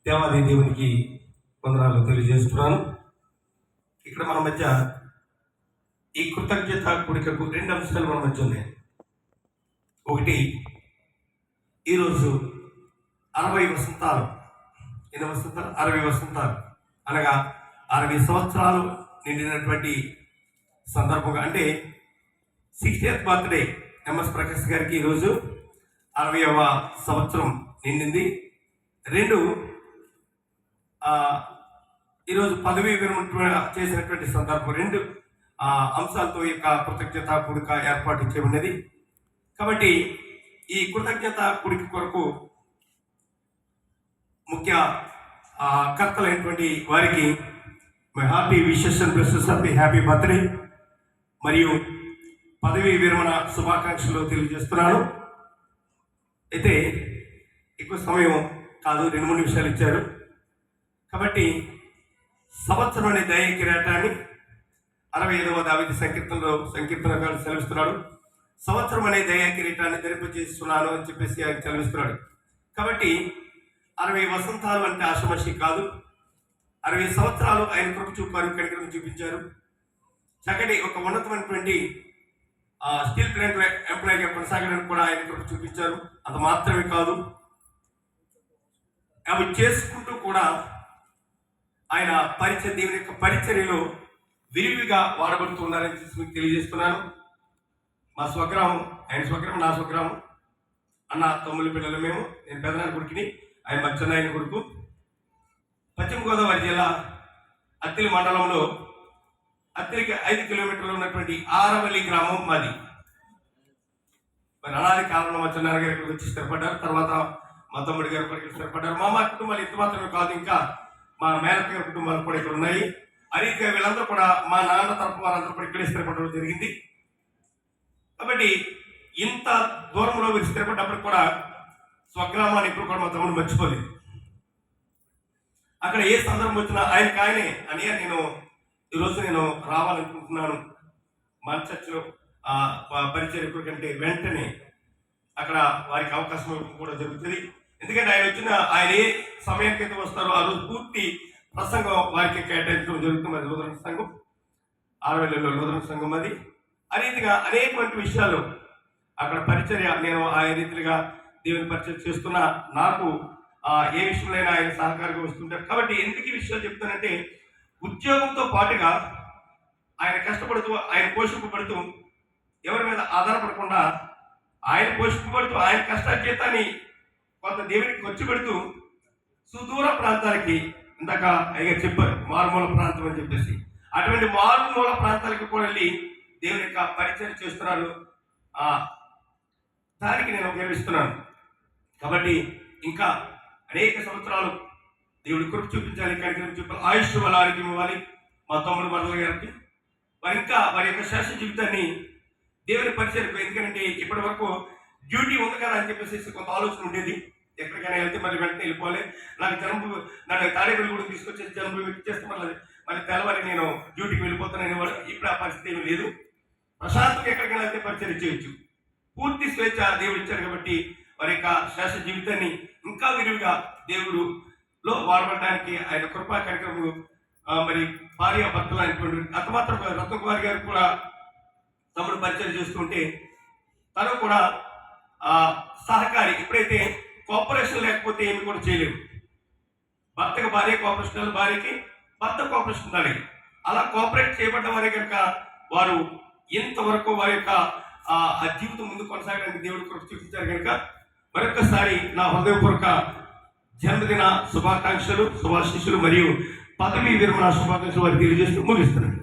దేవాది దేవునికి వందనాలు తెలియజేస్తున్నాను. ఇక్కడ మన మధ్య ఈ కృతజ్ఞత కూడికకు 2 అంశాలు మన మధ్య ఉన్నాయి. ఒకటి, ఈరోజు 60 వసంతాలు, 60 వసంతాలు అనగా 60 సంవత్సరాలు నిండినటువంటి సందర్భంగా, అంటే 60th బర్త్డే ఎంఎస్ ప్రకాష్ గారికి ఈరోజు 60వ సంవత్సరం నిండింది. 2, ఈరోజు పదవీ విరమణ చేసినటువంటి సందర్భం. 2 అంశాలతో ఈ యొక్క కృతజ్ఞత కూడిక ఏర్పాటు చేయబడినది. కాబట్టి ఈ కృతజ్ఞత కూడిక కొరకు ముఖ్య కర్తలైనటువంటి వారికి my hearty wishes and blesses of happy birthday మరియు పదవీ విరమణ శుభాకాంక్షలు తెలియజేస్తున్నాను. అయితే ఎక్కువ సమయం కాదు, 2-3 నిమిషాలు ఇచ్చారు. కాబట్టి సంవత్సరం అనే దయ కిరీటాన్ని 65వ దావీదు సంకీర్తనకారుడు సెలవిస్తున్నాడు. సంవత్సరం అనే దయ కిరీటాన్ని ధరింపజేస్తున్నాను అని చెప్పేసి ఆయన సెలవిస్తున్నాడు. కాబట్టి 60 వసంతాలు అంటే ఆషమషి కాదు. 60 సంవత్సరాలు ఆయన కృప చూపారు, కనికరం చూపించారు. చక్కటి ఒక ఉన్నతమైనటువంటి స్టీల్ ప్లాంట్ ఎంప్లాయీగా కొనసాగడానికి కూడా ఆయన కృప చూపించారు. అంత మాత్రమే కాదు, అవి చేసుకుంటూ కూడా ఆయన దేవుని యొక్క పరిచర్యలో విరివిగా వాడబడుతున్నారని మీకు తెలియజేస్తున్నాను. మా స్వగ్రామం, ఆయన స్వగ్రామం, నా స్వగ్రామం, అన్న తమ్ముళ్ళ పిల్లలు మేము. నేను పెదనాన్న కొడుకుని, ఆయన మచ్చనాయన కొడుకు. పశ్చిమ గోదావరి జిల్లా అత్తిలి మండలంలో అత్తిలికి 5 కిలోమీటర్లు ఉన్నటువంటి ఆరవల్లి గ్రామం మాది. మరి అలాగే కాలంలో మచ్చనాన్న గారు ఇక్కడికి వచ్చి స్థిరపడ్డారు. తర్వాత మా తమ్ముడి గారు కూడా ఇక్కడ స్థిరపడ్డారు. మా కుటుంబాలు ఇంత మాత్రమే కాదు, ఇంకా మా మేనత్త గారి కుటుంబాలు కూడా ఇక్కడ ఉన్నాయి. అరీతిగా వీళ్ళందరూ కూడా మా నాన్న తరపు వారందరూ కూడా ఇక్కడే స్థిరపడడం జరిగింది. కాబట్టి ఇంత దూరంలో వీరు స్థిరపడ్డప్పుడు కూడా స్వగ్రామాన్ని ఇప్పుడు కూడా మా తమ్ముడు మర్చిపోలేదు. అక్కడ ఏ సందర్భం వచ్చినా ఆయనే అని ఈరోజు నేను రావాలనుకుంటున్నాను మన చర్చలో పరిచయం కంటే వెంటనే అక్కడ వారికి అవకాశం కూడా జరుగుతుంది. ఎందుకంటే ఆయన ఏ సమయానికి అయితే వస్తారో ఆ రోజు పూర్తి ప్రసంగం వారికి కేటాయించడం జరుగుతుంది. అది లూథరన్ సంఘం, ఆరవెల్లిలో లూథరన్ సంఘం అది. ఆ రీతిగా అనేకటువంటి విషయాలు అక్కడ పరిచర్య, నేను ఆ రీతిగా దేవుని పరిచయం చేస్తున్నా, నాకు ఏ విషయంలో ఆయన సహకారంగా వస్తుంటారు. కాబట్టి ఎందుకు ఈ విషయాలు చెప్తానంటే, ఉద్యోగంతో పాటుగా ఆయన కష్టపడుతూ, ఆయన పోషింపబడుతూ, ఎవరి మీద ఆధారపడకుండా ఆయన పోషింపబడుతూ, ఆయన కష్టార్జితాన్ని కొంత దేవునికి ఖర్చు పెడుతూ సుదూర ప్రాంతాలకి, ఇందాక అయ్యగా చెప్పారు మారుమూల ప్రాంతం అని చెప్పేసి, అటువంటి మారుమూల ప్రాంతాలకు కూడా వెళ్ళి దేవుని యొక్క పరిచయం చేస్తున్నారు. దానికి నేను ఉపయోగిస్తున్నాను. కాబట్టి ఇంకా అనేక సంవత్సరాలు దేవుడి కృప చూపించాలి, కనికరం చూపాలి, ఆయుష్ వాళ్ళ ఆరోగ్యం ఇవ్వాలి మా తమ్ముడు మరల గారికి. వారి ఇంకా వారి యొక్క శాశ్వత జీవితాన్ని దేవుని పరిచయం, ఎందుకంటే ఇప్పటి వరకు డ్యూటీ ఉంది కదా అని చెప్పేసి కొంత ఆలోచన ఉండేది. ఎక్కడికైనా వెళ్తే మరి వెంటనే వెళ్ళిపోవాలి, నాకు తాడేపల్లి కూడా తీసుకొచ్చేసి జన్మభూమి ఇచ్చేస్తే మళ్ళీ తెల్లవారి నేను డ్యూటీకి వెళ్ళిపోతానని వాడు. ఇప్పుడు ఆ పరిస్థితి ఏమీ లేదు. ప్రశాంతంగా ఎక్కడికైనా వెళ్తే పరిచయం చేయొచ్చు. పూర్తి స్వేచ్ఛ దేవుడు ఇచ్చారు. కాబట్టి వారి యొక్క శాశ్వత జీవితాన్ని ఇంకా విరివిగా దేవుడులో వాడబడడానికి ఆయన కృపా కార్యక్రమం, మరి భార్య భర్తలు అయినటువంటి అంత మాత్రం రత్నకుమారి గారు కూడా తమ్ముడు పరిచయం చేస్తుంటే తను కూడా సహకారి. ఎప్పుడైతే కోఆపరేషన్ లేకపోతే ఏమి కూడా చేయలేము. భర్తకు భార్య కోఆపరేషన్, భార్యకి భర్త కోఆపరేషన్ ఉండాలి. అలా కోఆపరేట్ చేయబడ్డ వారే కనుక వారు ఇంతవరకు వారి యొక్క జీవితం ముందు కొనసాగడానికి దేవుడు కృప చూపించారు. కనుక మరొకసారి నా హృదయపూర్వక జన్మదిన శుభాకాంక్షలు, శుభాశీస్సులు మరియు పదవీ విరమణ శుభాకాంక్షలు వారికి తెలియజేస్తూ ముగిస్తున్నాను.